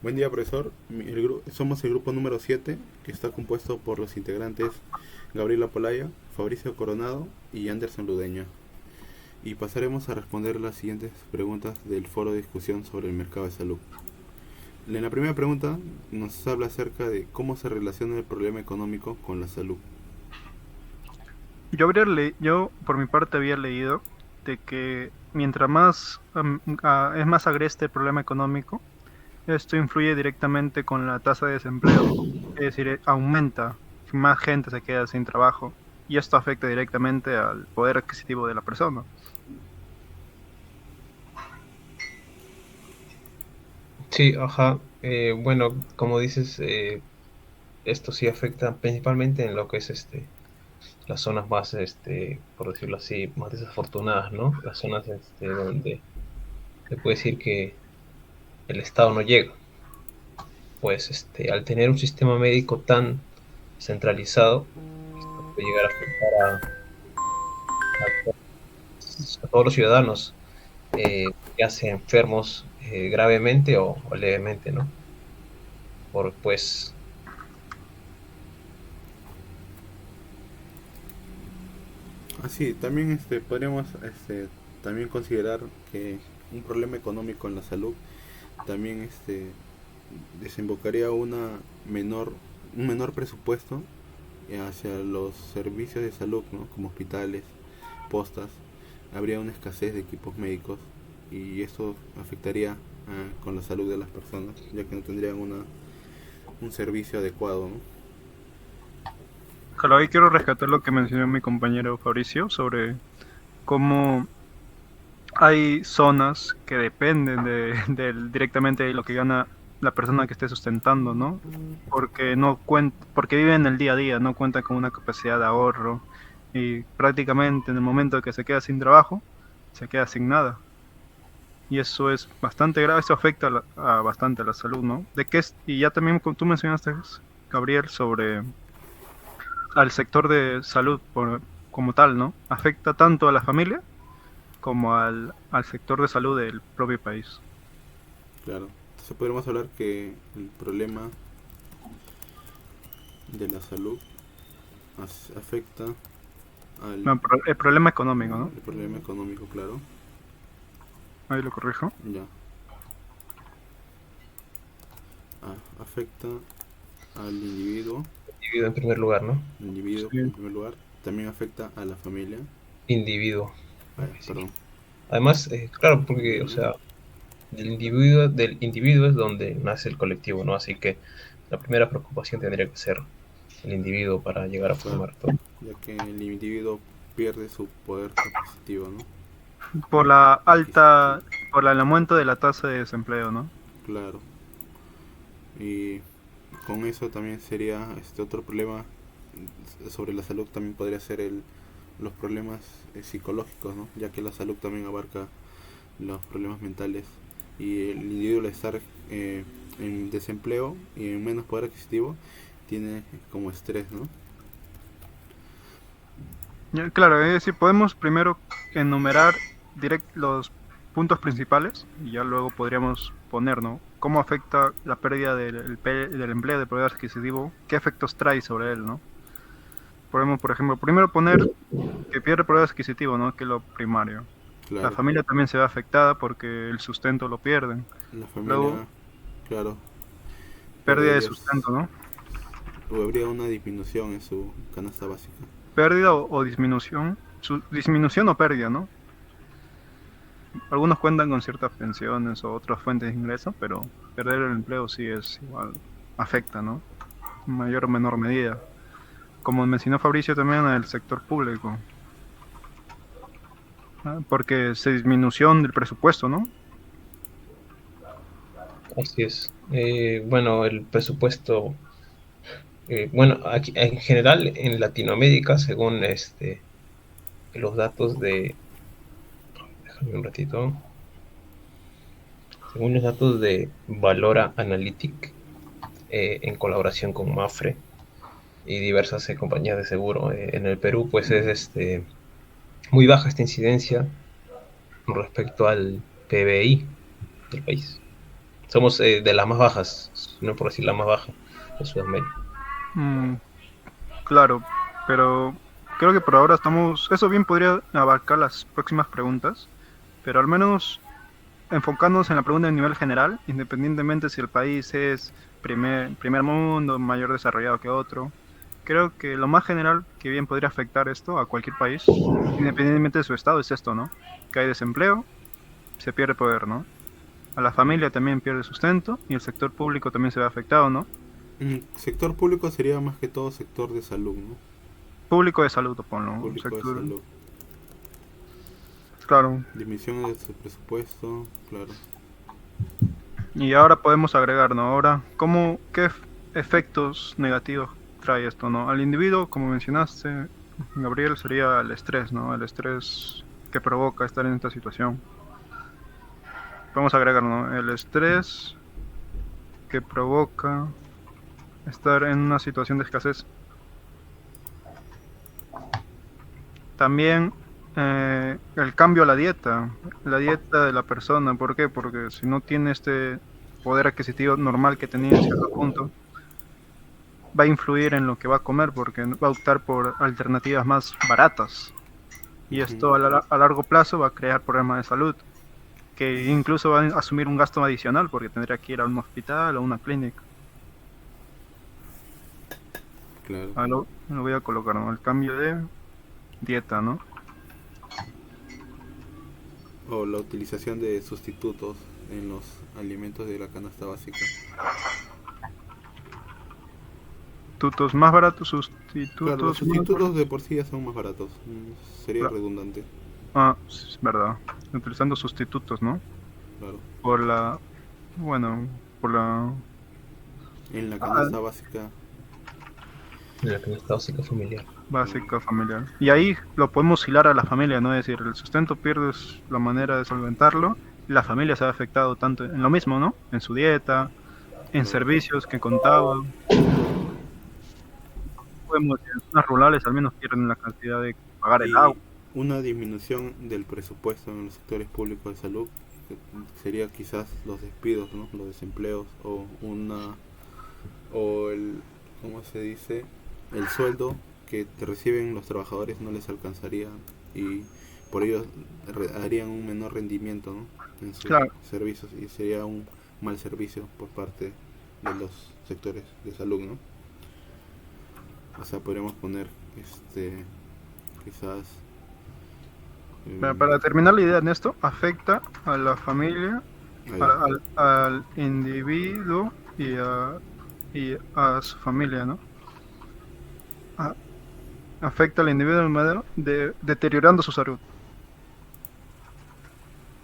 Buen día, profesor. Somos el grupo número 7, que está compuesto por los integrantes Gabriela Polaya, Fabricio Coronado y Anderson Ludeña. Y pasaremos a responder las siguientes preguntas del foro de discusión sobre el mercado de salud. En la primera pregunta nos habla acerca de cómo se relaciona el problema económico con la salud. Yo por mi parte había leído de que mientras más es más agreste el problema económico, esto influye directamente con la tasa de desempleo, es decir, aumenta, más gente se queda sin trabajo y esto afecta directamente al poder adquisitivo de la persona. Sí, ajá. Bueno, como dices, esto sí afecta principalmente en lo que es las zonas más, por decirlo así, más desafortunadas, ¿no? Las zonas donde se puede decir que el Estado no llega. Pues al tener un sistema médico tan centralizado, esto puede llegar a afectar a todos los ciudadanos, ya sea enfermos gravemente o levemente, ¿no? Por pues Así, también podríamos también considerar que un problema económico en la salud también desembocaría un menor presupuesto hacia los servicios de salud, ¿no? Como hospitales, postas. Habría una escasez de equipos médicos y eso afectaría con la salud de las personas, ya que no tendrían un servicio adecuado, ¿no? Claro, ahí quiero rescatar lo que mencionó mi compañero Fabricio sobre cómo hay zonas que dependen directamente de lo que gana la persona que esté sustentando, ¿no? Porque porque viven el día a día, no cuentan con una capacidad de ahorro y prácticamente en el momento que se queda sin trabajo, se queda sin nada. Y eso es bastante grave, eso afecta bastante a la salud, ¿no? Y ya también tú mencionaste, Gabriel, sobre al sector de salud como tal, ¿no? Afecta tanto a la familia como al sector de salud del propio país. Claro. Entonces podríamos hablar que el problema de la salud afecta al Bueno, el problema económico, ¿no? el problema económico, claro. Ahí lo corrijo. Ya. Afecta al individuo, individuo en primer lugar, ¿no? individuo en Sí. primer lugar, también afecta a la familia. Individuo. Sí. Perdón, Además, claro, porque, o individuo, sea, del individuo es donde nace el colectivo, ¿no? Así que la primera preocupación tendría que ser el individuo para llegar a claro, formar todo. ya que el individuo pierde su poder adquisitivo, ¿no? Por la Adquisitivo, alta, por el aumento de la tasa de desempleo, ¿no? claro. Y con eso también sería otro problema sobre la salud, también podría ser los problemas psicológicos, ¿no? Ya que la salud también abarca los problemas mentales y el individuo al estar en desempleo y en menos poder adquisitivo tiene como estrés, ¿no? Claro, es decir, podemos primero enumerar los puntos principales y ya luego podríamos poner, ¿no? ¿Cómo afecta la pérdida del empleo, del poder adquisitivo? ¿Qué efectos trae sobre él, ¿no? Podemos, por ejemplo, primero poner que pierde poder adquisitivo, ¿no? Que es lo primario. La Claro, familia también se ve afectada porque el sustento lo pierden. la Luego, familia, claro, pérdida de perdería sustento, ¿no? o habría una disminución en su canasta básica. Pérdida o disminución. Disminución o pérdida, ¿no? Algunos cuentan con ciertas pensiones o otras fuentes de ingreso, pero perder el empleo sí es igual, afecta, ¿no? En mayor o menor medida. Como mencionó Fabricio también en el sector público, ¿no? Porque se disminución del presupuesto, ¿no? Así es. Bueno, el presupuesto, bueno, aquí en general en Latinoamérica, según los datos déjame un ratito, según los datos de Valora Analytic, en colaboración con Mafre y diversas compañías de seguro, en el Perú, pues es muy baja esta incidencia con respecto al PBI del país. Somos de las más bajas, no por decir la más baja de Sudamérica. Mm, claro, pero creo que por ahora estamos... Eso bien podría abarcar las próximas preguntas, pero al menos enfocándonos en la pregunta a nivel general, independientemente si el país es primer mundo, mayor desarrollado que otro, creo que lo más general que bien podría afectar esto a cualquier país, independientemente de su estado, es esto, ¿no? Que hay desempleo, se pierde poder, ¿no? A la familia también pierde sustento y el sector público también se ve afectado, ¿no? Sector público sería más que todo sector de salud, ¿no? Público de salud, ponlo, un Público de sector, salud. claro. Disminución de su presupuesto, claro. Y ahora podemos agregar, ¿no? Ahora, efectos negativos trae esto, ¿no? Al individuo, como mencionaste, Gabriel, sería el estrés, ¿no? El estrés que provoca estar en esta situación. Podemos agregar, ¿no? El estrés que provoca estar en una situación de escasez. También el cambio a la dieta de la persona. ¿Por qué? Porque si no tiene este poder adquisitivo normal que tenía en cierto punto, va a influir en lo que va a comer porque va a optar por alternativas más baratas. Y esto a largo plazo va a crear problemas de salud, que incluso va a asumir un gasto adicional porque tendría que ir a un hospital o una clínica. Claro. Lo voy a colocar, ¿no? El cambio de dieta, ¿no? O la utilización de sustitutos en los alimentos de la canasta básica. Sustitutos más baratos, Claro, los sustitutos sustitutos de por sí ya son más baratos. Sería Claro. redundante. Ah, sí, es verdad. Utilizando sustitutos, ¿no? Claro. Por la... Bueno, por la... En la canasta básica. En la canasta básica familiar. básica familiar. Y ahí lo podemos hilar a la familia, ¿no? Es decir, el sustento pierdes la manera de solventarlo y la familia se ha afectado tanto en lo mismo, ¿no? En su dieta, en servicios que contaba. Podemos, en zonas rurales al menos pierden la cantidad de pagar el agua. Y una disminución del presupuesto en los sectores públicos de salud sería quizás los despidos, ¿no? Los desempleos o el, ¿cómo se dice? El sueldo que reciben los trabajadores no les alcanzaría y por ello harían un menor rendimiento, ¿no? En sus Claro. servicios y sería un mal servicio por parte de los sectores de salud, ¿no? O sea, podríamos poner quizás Para terminar la idea en esto, afecta a la familia, ahí. al individuo y a su familia, ¿no? Afecta al individuo deteriorando su salud.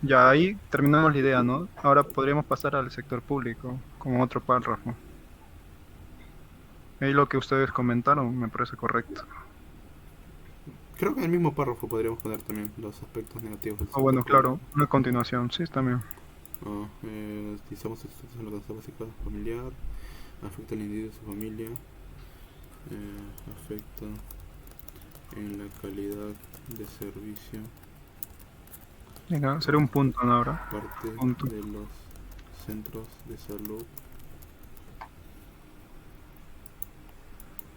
Ya ahí terminamos la idea, ¿no? Ahora podríamos pasar al sector público con otro párrafo. Ahí lo que ustedes comentaron me parece correcto. Creo que en el mismo párrafo podríamos poner también los aspectos negativos del O bueno, sector claro, una continuación, sí, también. Utilizamos estos en la canasta básica familiar, afecta al individuo y su familia, afecta en la calidad de servicio Venga, sería un punto, ¿no? Ahora. parte Punto. de los centros de salud.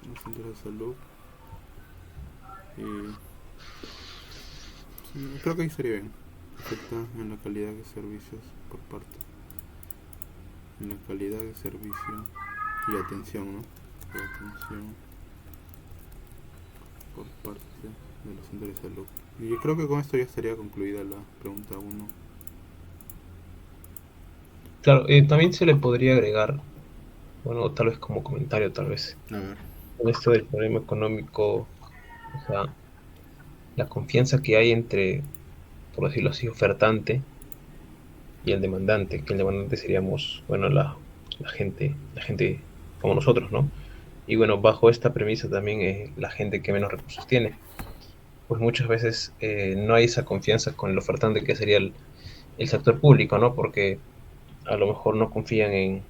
Los centros de salud. Creo que ahí estaría bien. Afecta en la calidad de servicios por parte. En la calidad de servicio y atención, ¿no? Y atención por parte de los centros de salud. Y yo creo que con esto ya estaría concluida la pregunta 1. Claro, también se le podría agregar, bueno, tal vez como comentario, tal vez, A ver. con esto del problema económico, o sea, la confianza que hay entre, por decirlo así, ofertante y el demandante, que el demandante seríamos, bueno, la gente como nosotros, ¿no? Y bueno, bajo esta premisa también la gente que menos recursos tiene, pues muchas veces no hay esa confianza con el ofertante que sería el sector público, ¿no? Porque a lo mejor no confían en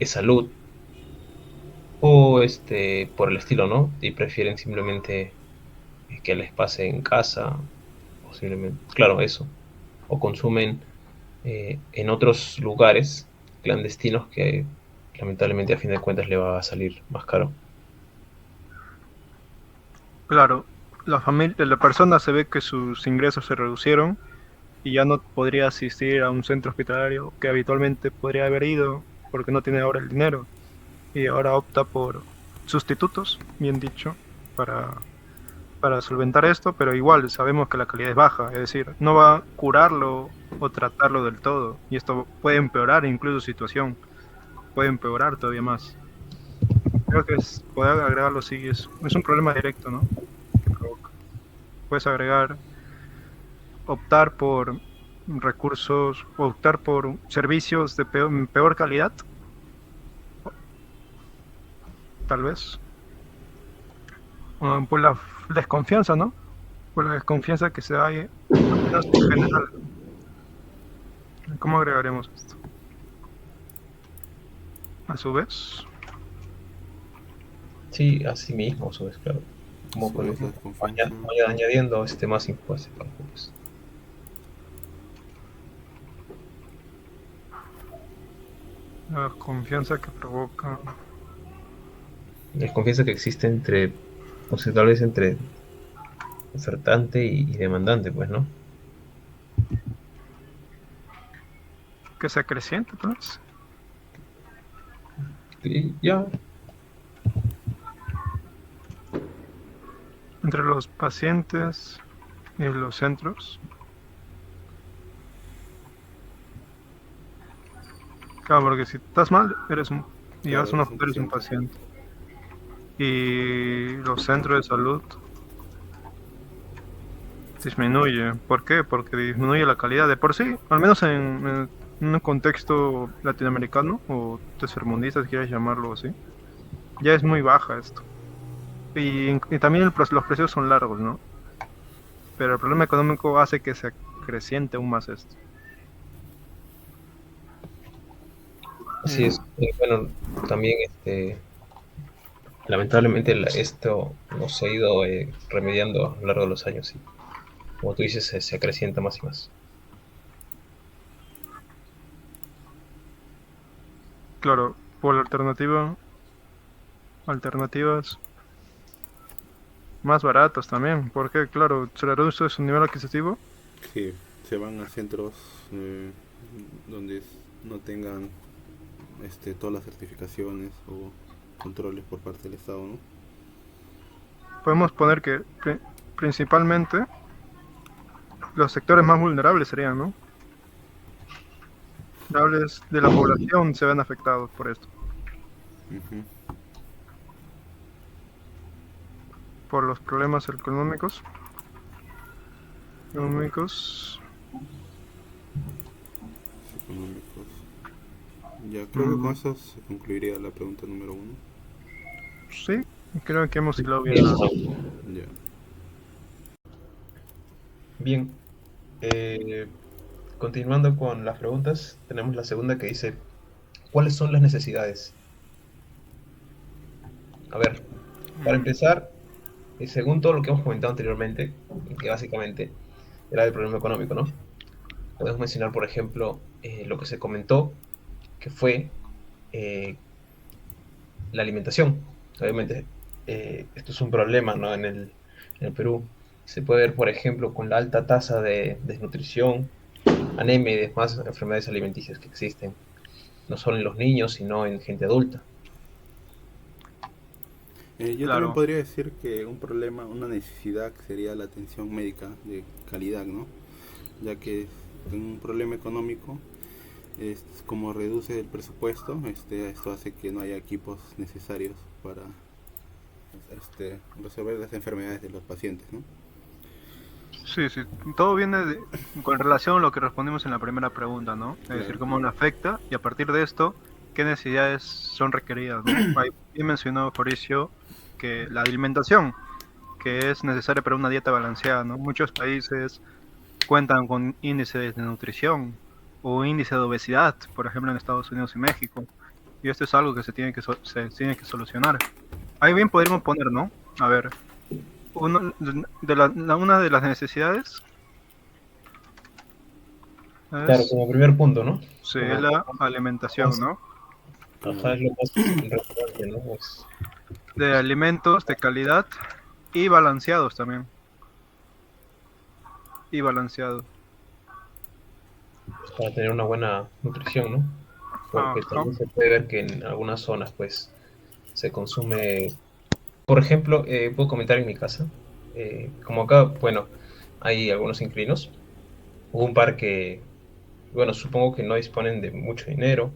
salud o por el estilo, ¿no? Y prefieren simplemente que les pase en casa, o simplemente, claro, eso, o consumen en otros lugares clandestinos que lamentablemente a fin de cuentas le va a salir más caro. Claro, la persona se ve que sus ingresos se reducieron y ya no podría asistir a un centro hospitalario que habitualmente podría haber ido porque no tiene ahora el dinero y ahora opta por sustitutos, bien dicho, para, para solventar esto, pero igual sabemos que la calidad es baja, es decir, no va a curarlo o tratarlo del todo y esto puede empeorar incluso su situación, puede empeorar todavía más. Creo que poder agregarlo sí es un problema directo, ¿no? Que provoca. Puedes agregar optar por recursos, optar por servicios de peor calidad, tal vez. Por la desconfianza, ¿no? Por la desconfianza que se hay, al menos en general. ¿Cómo agregaremos esto? A su vez, Sí, así mismo, eso es claro. Como Sobre pues, esa desconfianza. vaya añadiendo más impuestos. Pues. la desconfianza que provoca. La confianza que existe entre, o sea, tal vez entre ofertante y demandante, pues, ¿no? Que se acreciente, pues, Y ya, entre los pacientes y los centros. Claro, porque si estás mal, y Claro, eres un paciente. Y los centros de salud disminuye. ¿Por qué? Porque disminuye la calidad de por sí, al menos en un contexto latinoamericano o tercermundista, si quieres llamarlo así. Ya es muy baja esto. Y también los precios son largos, ¿no? Pero el problema económico hace que se acreciente aún más esto. así es. Bueno, también lamentablemente esto no se ha ido remediando a lo largo de los años y como tú dices se acrecienta más y más. Claro, por la alternativas más baratas también, porque claro, se le reduce su nivel adquisitivo. Sí, se van a centros donde no tengan todas las certificaciones o controles por parte del Estado, ¿no? Podemos poner que principalmente los sectores más vulnerables serían, ¿no? Vulnerables de la población se ven afectados por esto, Ujú. por los problemas económicos. Económicos. Ya creo que con eso se concluiría la pregunta número 1. Sí, creo que hemos hilado bien. Ya. Bien, eh, continuando con las preguntas, tenemos la segunda que dice, ¿cuáles son las necesidades? A ver, para empezar, según todo lo que hemos comentado anteriormente, que básicamente era el problema económico, ¿no? Podemos mencionar, por ejemplo, lo que se comentó, que fue eh, la alimentación. Obviamente, esto es un problema, ¿no? En el Perú. Se puede ver, por ejemplo, con la alta tasa de desnutrición, anemia y demás enfermedades alimenticias que existen, no solo en los niños, sino en gente adulta. Yo también Claro, podría decir que un problema, una necesidad sería la atención médica de calidad, ¿no? Ya que un problema económico es como reduce el presupuesto, esto hace que no haya equipos necesarios para resolver las enfermedades de los pacientes, ¿no? sí, sí. Todo viene con relación a lo que respondimos en la primera pregunta, ¿no? Es decir, Claro. cómo nos afecta y a partir de esto, qué necesidades son requeridas, ¿no? Ahí bien mencionó Fabricio que la alimentación, que es necesaria para una dieta balanceada, ¿no? Muchos países cuentan con índices de nutrición o índice de obesidad, por ejemplo en Estados Unidos y México. Y esto es algo que se tiene que solucionar. Ahí bien podríamos poner, ¿no? A ver, una de las necesidades Claro, Es, como primer punto, ¿no? sí, es Como la alimentación, más, ¿no? ajá, Claro, es lo más relevante, ¿no? De alimentos de calidad y balanceados también. Y balanceados. Para tener una buena nutrición, ¿no? Porque Ajá. también se puede ver que en algunas zonas, pues, se consume. Por ejemplo, puedo comentar en mi casa, como acá, bueno, hay algunos inquilinos, hubo un par que, bueno, supongo que no disponen de mucho dinero,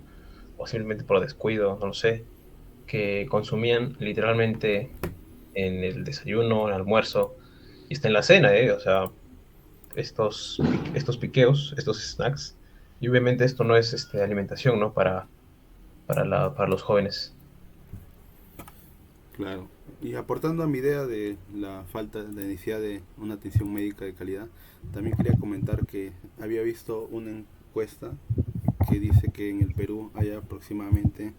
o simplemente por descuido, no lo sé, que consumían literalmente en el desayuno, en el almuerzo, y está en la cena, ¿eh? O sea, estos piqueos, estos snacks, y obviamente esto no es alimentación, ¿no? Para los jóvenes. claro. Y aportando a mi idea de la falta de necesidad de una atención médica de calidad, también quería comentar que había visto una encuesta que dice que en el Perú hay aproximadamente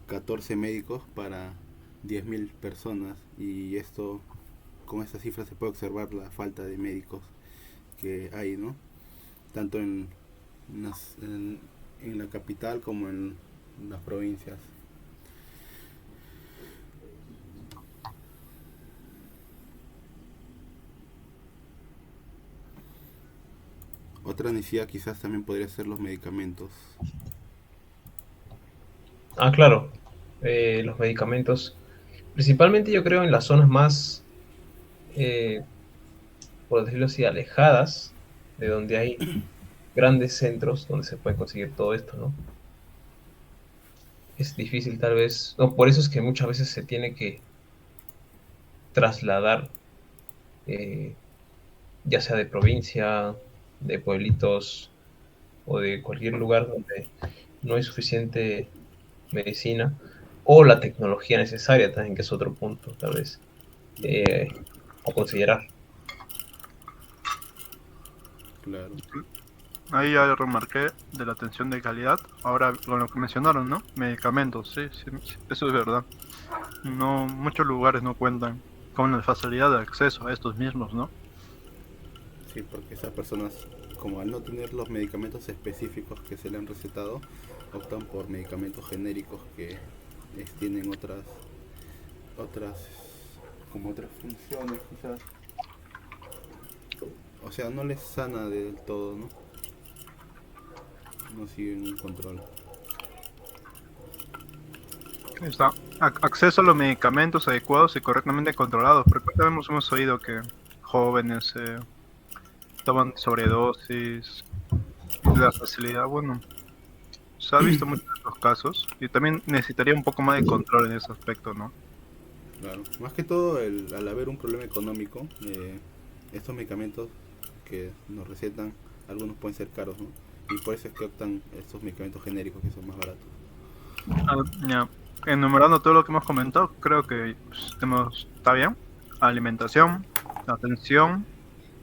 14 médicos para 10.000 personas, y esto, con esta cifra se puede observar la falta de médicos que hay, ¿no? Tanto en la capital como en las provincias. Otra necesidad quizás también podría ser los medicamentos. Ah, claro, los medicamentos, principalmente yo creo en las zonas más, eh, por decirlo así, alejadas de donde hay grandes centros donde se puede conseguir todo esto, ¿no? Es difícil tal vez, no, por eso es que muchas veces se tiene que trasladar, eh, ya sea de provincia, de pueblitos o de cualquier lugar donde no hay suficiente medicina o la tecnología necesaria también, que es otro punto tal vez eh, a considerar. Claro. Ahí ya remarqué de la atención de calidad. Ahora, con lo que mencionaron, ¿no? Medicamentos, sí, sí, sí, eso es verdad. No, muchos lugares no cuentan con la facilidad de acceso a estos mismos, ¿no? Sí, porque esas personas, como al no tener los medicamentos específicos que se le han recetado, optan por medicamentos genéricos que tienen otras, como otras funciones quizás. O sea, no les sana del todo, ¿no? No siguen un control. Ahí está. Acceso a los medicamentos adecuados y correctamente controlados. Porque también hemos oído que jóvenes toman sobredosis, la facilidad, bueno, se ha visto muchos de estos casos y también necesitaría un poco más de control en ese aspecto, ¿no? Claro. Más que todo, al haber un problema económico, estos medicamentos que nos recetan, algunos pueden ser caros, ¿no? Y por eso es que optan estos medicamentos genéricos que son más baratos. Ah, ya. Enumerando todo lo que hemos comentado, creo que pues, está bien. Alimentación, atención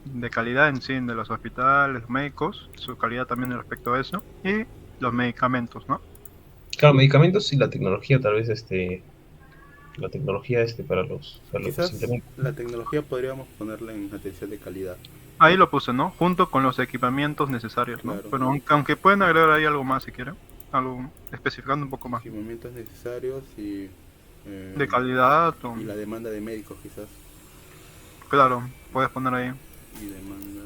de calidad en sí de los hospitales, los médicos, su calidad también respecto a eso, y los medicamentos, ¿no? Claro, medicamentos y la tecnología, tal vez la tecnología para los Quizás implementos. la tecnología podríamos ponerla en atención de calidad, Ahí lo puse, ¿no? Junto con los equipamientos necesarios, ¿no? claro. Pero aunque pueden agregar ahí algo más si quieren, algo especificando un poco más. Equipamientos necesarios De eh, calidad, o, y la demanda de médicos quizás. claro, puedes poner ahí. Y demanda.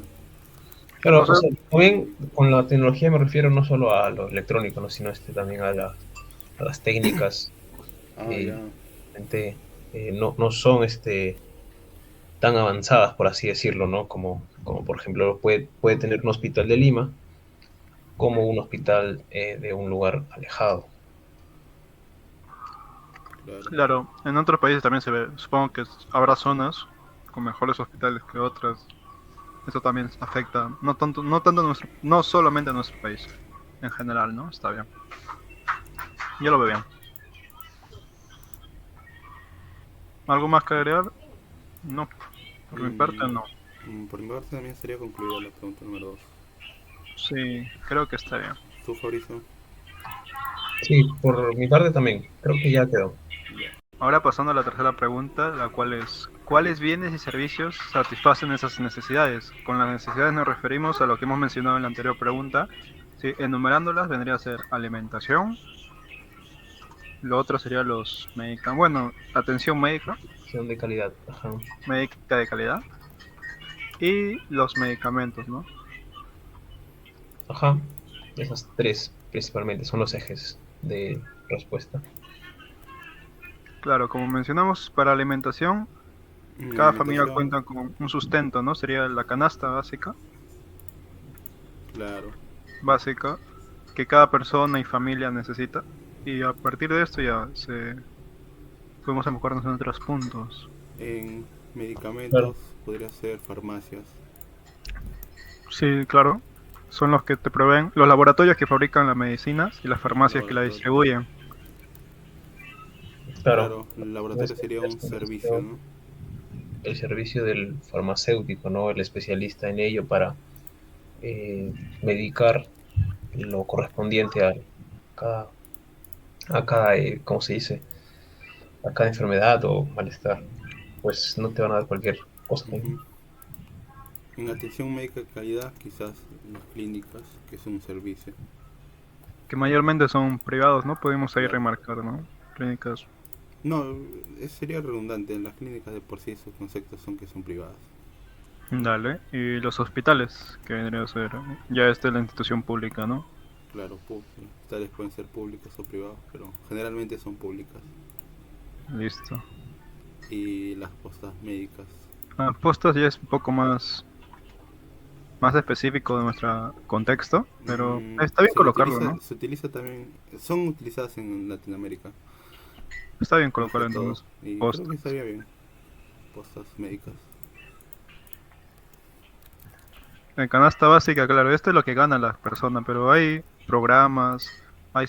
Claro, O o sea, sea, también con la tecnología me refiero no solo a lo electrónico, ¿no? Sino también a las técnicas Ah, que ya. realmente, no son tan avanzadas, por así decirlo, ¿no? Como por ejemplo puede tener un hospital de Lima como un hospital de un lugar alejado. Claro. claro, en otros países también se ve, supongo que habrá zonas con mejores hospitales que otras. Eso también afecta, no tanto no solamente a nuestro país, en general, ¿no? Está bien. Yo lo veo bien. ¿Algo más que agregar? No, por mi parte Mm, no. por mi parte también sería concluida la pregunta número 2. Sí, creo que está bien. ¿Tú, Fabricio? Sí, por mi parte también, creo que ya quedó. Ya. Ahora pasando a la tercera pregunta, la cual es, ¿cuáles bienes y servicios satisfacen esas necesidades? Con las necesidades nos referimos a lo que hemos mencionado en la anterior pregunta. Sí, enumerándolas vendría a ser alimentación, lo otro sería los medicamentos, bueno, atención médica, Son de calidad. Ajá. médica de calidad y los medicamentos, ¿no? Ajá. Esas tres principalmente son los ejes de respuesta. Claro, como mencionamos, para alimentación, En cada familia alimentación, cuenta con un sustento, ¿no? Sería la canasta claro. básica, que cada persona y familia necesita. Y a partir de esto ya podemos enfocarnos en otros puntos. En Claro. medicamentos podría ser farmacias. Sí, claro. Son los que te proveen, los laboratorios que fabrican las medicinas y las farmacias que la Laboratorio. distribuyen. Claro. Claro, el En laboratorio este sería un caso, servicio, ¿no? el servicio del farmacéutico, ¿no? El especialista en ello para eh, medicar lo correspondiente cada, ¿cómo se dice? A cada enfermedad o malestar. Pues no te van a dar cualquier cosa, ¿no? Ujú. En atención médica de calidad, quizás las clínicas, que es un servicio. Que mayormente son privados, ¿no? Podemos ahí Claro. remarcar, ¿no? Clínicas. No, sería redundante. En las clínicas de por sí sus conceptos son que son privadas. Dale. Y los hospitales, que vendría a ser, ya esta es la institución pública, ¿no? Claro, tales pueden ser públicos o privados, pero generalmente son públicas. Listo. Y las postas médicas. Postas ya es un poco más específico de nuestro contexto, pero está bien colocarlo, ¿no? Se utiliza también, son utilizadas en Latinoamérica, Está bien más que colocarlo todo. entonces. Y creo que Postas. estaría bien, postas médicas. En canasta básica, claro, esto es lo que ganan las personas, pero hay programas, hay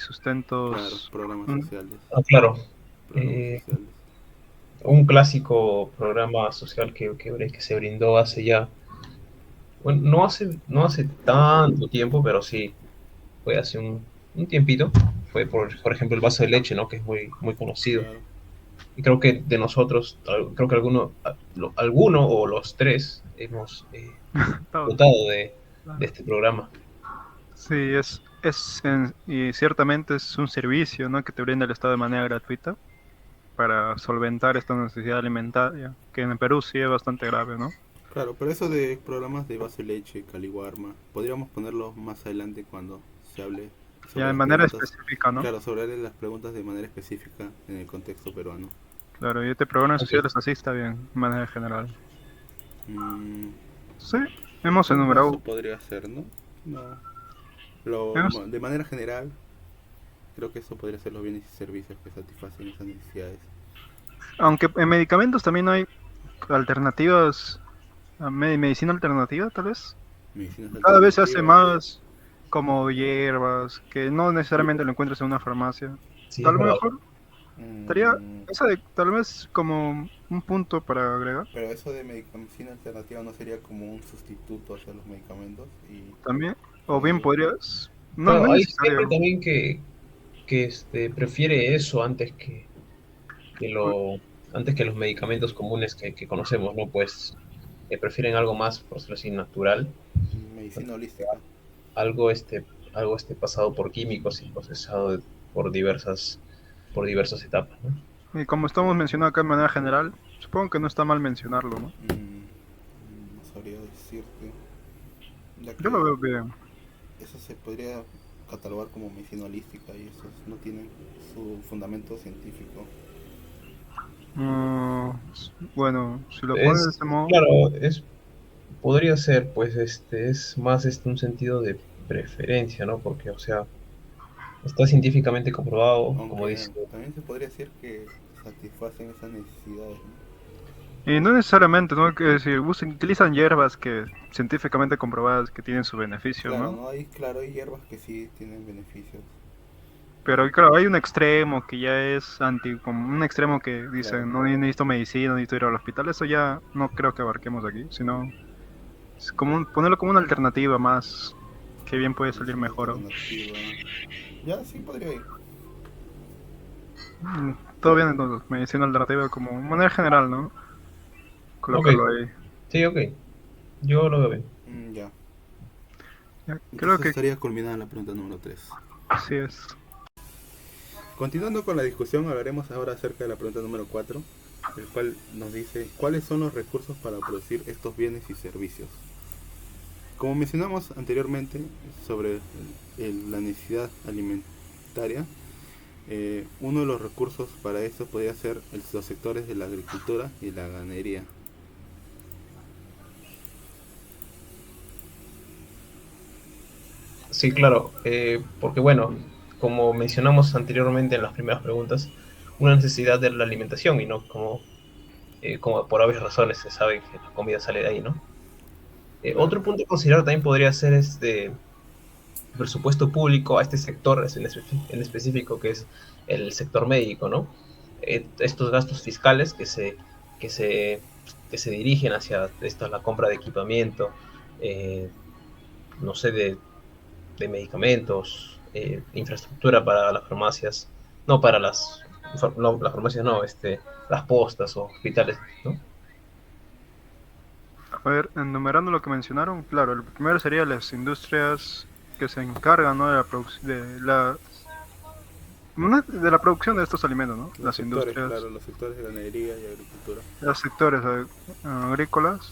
Claro, sustentos. programas Mm, sociales, Ah, claro. programas Eh, sociales. un clásico programa social que se brindó hace ya, bueno, no hace tanto tiempo, pero sí, fue hace un tiempito. Fue, por ejemplo, el vaso de leche, ¿no? Que es muy conocido. Claro. Y creo que de nosotros, creo que alguno o los tres hemos todo. votado de Claro. este programa. Sí, y ciertamente es un servicio, ¿no? Que te brinda el Estado de manera gratuita para solventar esta necesidad alimentaria, que en el Perú sí es bastante grave, ¿no? Claro, pero eso de programas de vaso de leche, Caliwarma, podríamos ponerlo más adelante cuando se hable Ya sobre de las manera preguntas. específica, ¿no? Claro, sobre las preguntas de manera específica en el contexto peruano. Claro, y este programa Ok. social es así, está bien, de manera general. Mm, Sí, hemos ¿Cómo eso enumerado, podría ser, no? No. hemos, De manera general, creo que eso podría ser los bienes y servicios que satisfacen esas necesidades. aunque en medicamentos también hay alternativas, medicina alternativa tal vez. Medicinas Cada vez se hace alternativas. más como hierbas, que no necesariamente lo encuentras en una farmacia. Sí, es Tal verdad. mejor estaría, Mm, tal vez como un punto para agregar. pero eso de medicina alternativa no sería como un sustituto hacia los medicamentos y También, o bien podría. podrías, no Claro, es hay gente necesario. también que prefiere eso antes que los medicamentos comunes que conocemos, ¿no? Pues prefieren algo más, por decirlo así, natural, Medicina holística. algo pasado por químicos y procesado por diversas etapas, ¿no? Y como estamos mencionando acá de manera general, supongo que no está mal mencionarlo, ¿no? No sabría decirte, ya Yo lo que veo bien. eso se podría catalogar como medicina holística y esos no tienen su fundamento científico. Bueno, si lo pones de Es, ese modo, claro, podría ser, pues, es más un sentido de preferencia, ¿no? Porque, o sea, está científicamente comprobado, como Aunque dice. también se podría decir que satisfacen esas necesidades, ¿no? y no necesariamente, ¿no? Que decir, utilizan hierbas que científicamente comprobadas que tienen su beneficio, Claro, ¿no? no hay, claro, hay hierbas que sí tienen beneficios. Pero claro, hay un extremo que ya es como un extremo que Claro, dicen, no necesito medicina, necesito ir al hospital, eso ya no creo que abarquemos aquí, sino es como ponerlo como una alternativa más, que bien puede salir medicina mejor. alternativa. Ya, sí podría ir. Mm, todo bien entonces, medicina alternativa como manera general, ¿no? Ok, Colocarlo ahí. sí, ok. Yo lo veo bien. Ya. Ya, creo Entonces que estaría culminada la pregunta número 3. así es. Continuando con la discusión, hablaremos ahora acerca de la pregunta número 4, el cual nos dice, ¿cuáles son los recursos para producir estos bienes y servicios? Como mencionamos anteriormente sobre la necesidad alimentaria, uno de los recursos para esto podría ser los sectores de la agricultura y la ganadería. Sí, claro, porque bueno, como mencionamos anteriormente en las primeras preguntas, una necesidad de la alimentación y no como por obvias razones se sabe que la comida sale de ahí, ¿no? Claro, Otro punto a considerar también podría ser este presupuesto público a este sector en específico, que es el sector médico, ¿no? Estos gastos fiscales que se, que se dirigen hacia esto, la compra de equipamiento, eh, no sé, de medicamentos, infraestructura para las farmacias, no para no, las farmacias no, las postas o hospitales, ¿no? A ver, enumerando lo que mencionaron, claro, el primero sería las industrias que se encargan, ¿no? de la de la producción de estos alimentos, ¿no? los Las sectores, industrias, claro, los sectores de ganadería y agricultura. los sectores agrícolas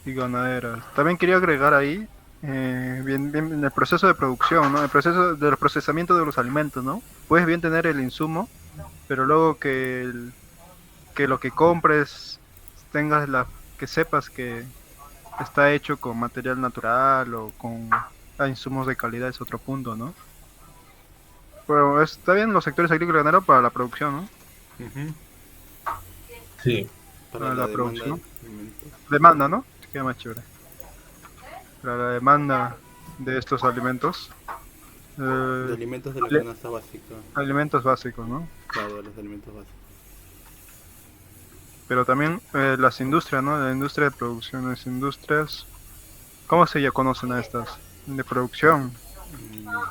y ganaderas. También quería agregar ahí, bien, en el proceso de producción, ¿no? El proceso del procesamiento de los alimentos, ¿no? Puedes bien tener el insumo, pero luego que lo que compres tengas que sepas que está hecho con material natural o con insumos de calidad es otro punto, ¿no? Pero está bien los sectores agrícolas y ganaderos para la producción, ¿no? Ujú. Sí, Para Para la la demanda de producción. alimentos, Demanda, ¿no? Se queda más chévere. Para la demanda de estos alimentos. de eh, alimentos de la ale- canasta básica, alimentos básicos, ¿no? claro, de los alimentos básicos. Pero también las industrias, ¿no? La industria de producción, las industrias, ¿cómo se ya conocen a estas? De producción, Mm,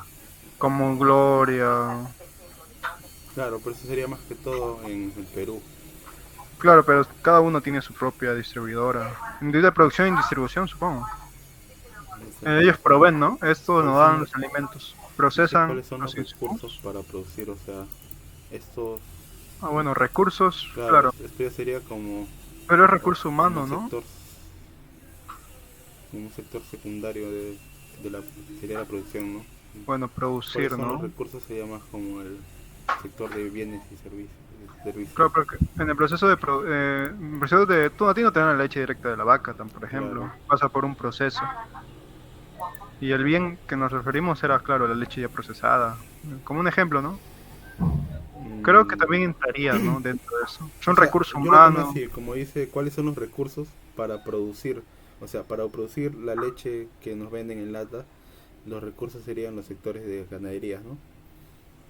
como Gloria. claro, pero eso sería más que todo en el Perú. Claro, pero cada uno tiene su propia distribuidora. Industria de producción y distribución, supongo. Ellos proveen, ¿no? Esto nos ¿Cuáles dan son, los alimentos. no sé Procesan cuáles son los los recursos insumos. para producir, o sea, estos, Ah, bueno, recursos, claro, claro. esto ya sería como, Pero es recurso como humano, ¿no? un sector secundario de la, sería la producción, ¿no? Bueno, ¿Cuáles producir, son los ¿no? recursos? Sería más como el sector de bienes y servicios. Claro, porque en el proceso en el proceso de, tú a ti no te dan la leche directa de la vaca, por ejemplo, Claro. pasa por un proceso. Y el bien que nos referimos era, claro, la leche ya procesada, como un ejemplo, ¿no? Creo que Mm, también entraría, ¿no? Dentro de eso. o Son sea, recursos yo lo tomé humanos. así, como dice, ¿cuáles son los recursos para producir? O sea, para producir la leche que nos venden en lata, los recursos serían los sectores de ganadería, ¿no?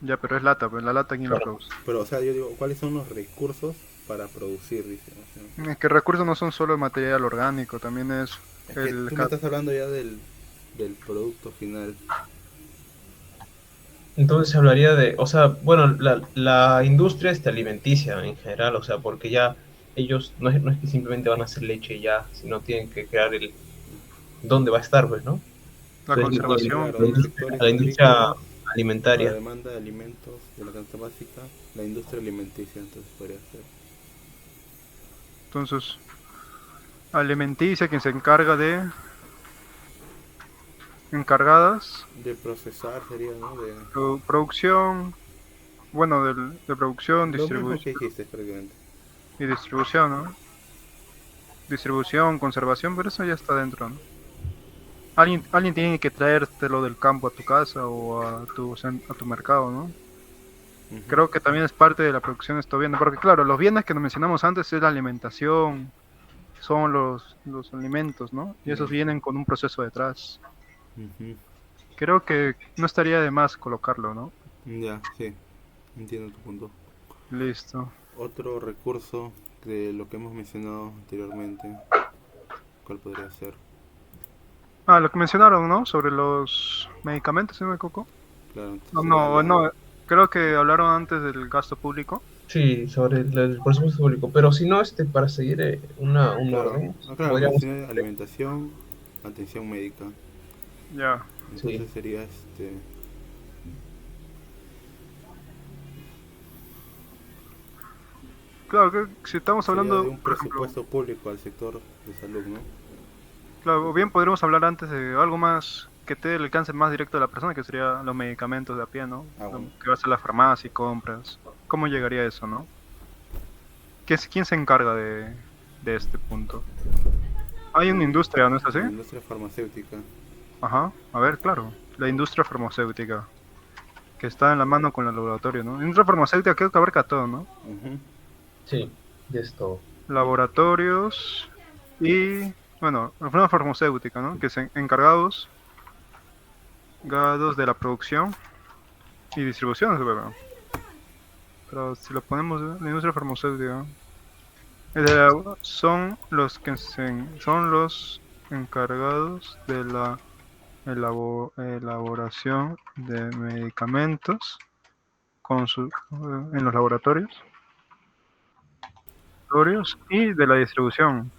Ya, pero es lata, pues la lata quién la claro. produce. Pero, o sea, yo digo, ¿cuáles son los recursos para producir? Dice, o sea, Es que recursos no son solo el material orgánico, también es es que el... tú me estás hablando ya del producto final. Entonces se hablaría de, o sea, bueno, la industria alimenticia en general, o sea, porque ya ellos no es que simplemente van a hacer leche y ya, sino tienen que crear dónde va a estar, pues, ¿no? La Entonces, conservación Claro, los también. sectores la industria agrícolas para alimentaria. demanda de alimentos de la canasta básica, la industria alimenticia, entonces podría ser. Entonces, alimenticia, quien se encarga de... Encargadas, De procesar sería, ¿no? producción, bueno, de producción, Lo mismo que distribución dijiste prácticamente. y distribución, ¿no? Distribución, conservación, pero eso ya está dentro, ¿no? Alguien tiene que traértelo del campo a tu casa o a tu mercado, ¿no? Ujú. Creo que también es parte de la producción de estos bienes, porque claro, los bienes que nos mencionamos antes es la alimentación, son los alimentos, ¿no? Y esos vienen con un proceso detrás. Ujú. Creo que no estaría de más colocarlo, ¿no? Ya, sí, entiendo tu punto. Listo. Otro recurso de lo que hemos mencionado anteriormente, ¿cuál podría ser? Ah, lo que mencionaron, ¿no? Sobre los medicamentos, si no me equivoco. Claro, entonces No, sería no, no, Creo que hablaron antes del gasto público. Sí, sobre el presupuesto público. Pero si no, para seguir un Claro, orden, claro, podríamos... mencioné alimentación, atención médica. Ya. Sí, Entonces sería Claro, que si estamos sería de hablando, un por ejemplo, presupuesto público al sector de salud, ¿no? claro, o bien podríamos hablar antes de algo más que te dé el alcance más directo de la persona, que sería los medicamentos de a pie, ¿no? Ah, bueno. Que vas a la farmacia y compras. ¿Cómo llegaría a eso, no? ¿Quién se encarga de este punto? Hay una industria, ¿no es así? La industria farmacéutica. Ajá, a ver, claro, la industria farmacéutica, que está en la mano con el laboratorio, ¿no? Industria farmacéutica creo que abarca todo, ¿no? Ujú. sí, y esto. Laboratorios y, bueno, una farmacéutica, ¿no? Que se encargados de la producción y distribución, ¿verdad? Pero si lo ponemos, la industria farmacéutica, son los que son los encargados de la elaboración de medicamentos en los laboratorios y de la distribución.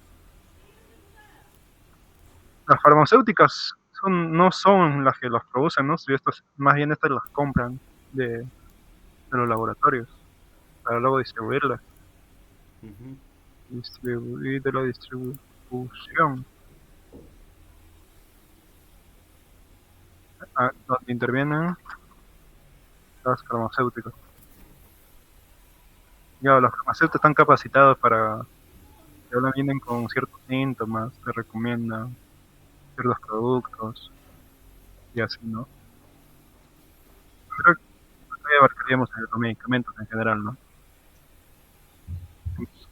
Las farmacéuticas no son las que las producen, ¿no? Si estas, más bien estas las compran de los laboratorios para luego distribuirlas. Ujú. Distribuir de la distribución, donde intervienen las farmacéuticas. Ya, los farmacéuticos están capacitados para, si ahora vienen con ciertos síntomas, te recomiendan ciertos productos y así, ¿no? Creo que ahí abarcaríamos los medicamentos en general, ¿no?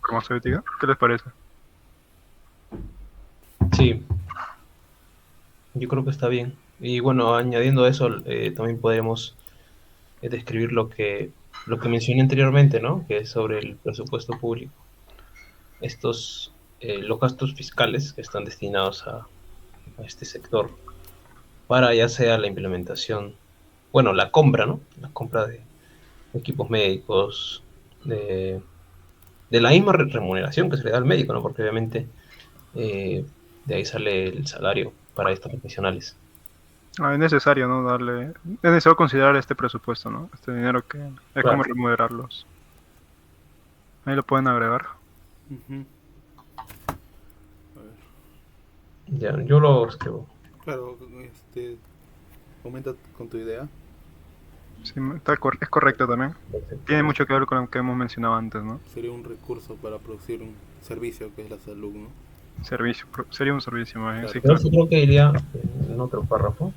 Farmacéutica, ¿qué les parece? Sí, yo creo que está bien. Y bueno, añadiendo a eso, también podemos describir lo que mencioné anteriormente, ¿no? Que es sobre el presupuesto público. Los gastos fiscales que están destinados a este sector para ya sea la implementación, bueno, la compra, ¿no? La compra de equipos médicos, de, de la misma remuneración que se le da al médico, ¿no? Porque obviamente de ahí sale el salario para estos profesionales. Es necesario, ¿no? Es necesario considerar este presupuesto, ¿no? Este dinero que es como Claro, remunerarlos. Ahí lo pueden agregar. Ujú. A ver. ya, yo lo escribo. Claro, comenta con tu idea. Sí, es correcto también. Perfecto. Tiene mucho que ver con lo que hemos mencionado antes, ¿no? Sería un recurso para producir un servicio que es la salud, ¿no? Sería un servicio más bien, sí, Claro, Pero claro. eso creo que iría en otro párrafo.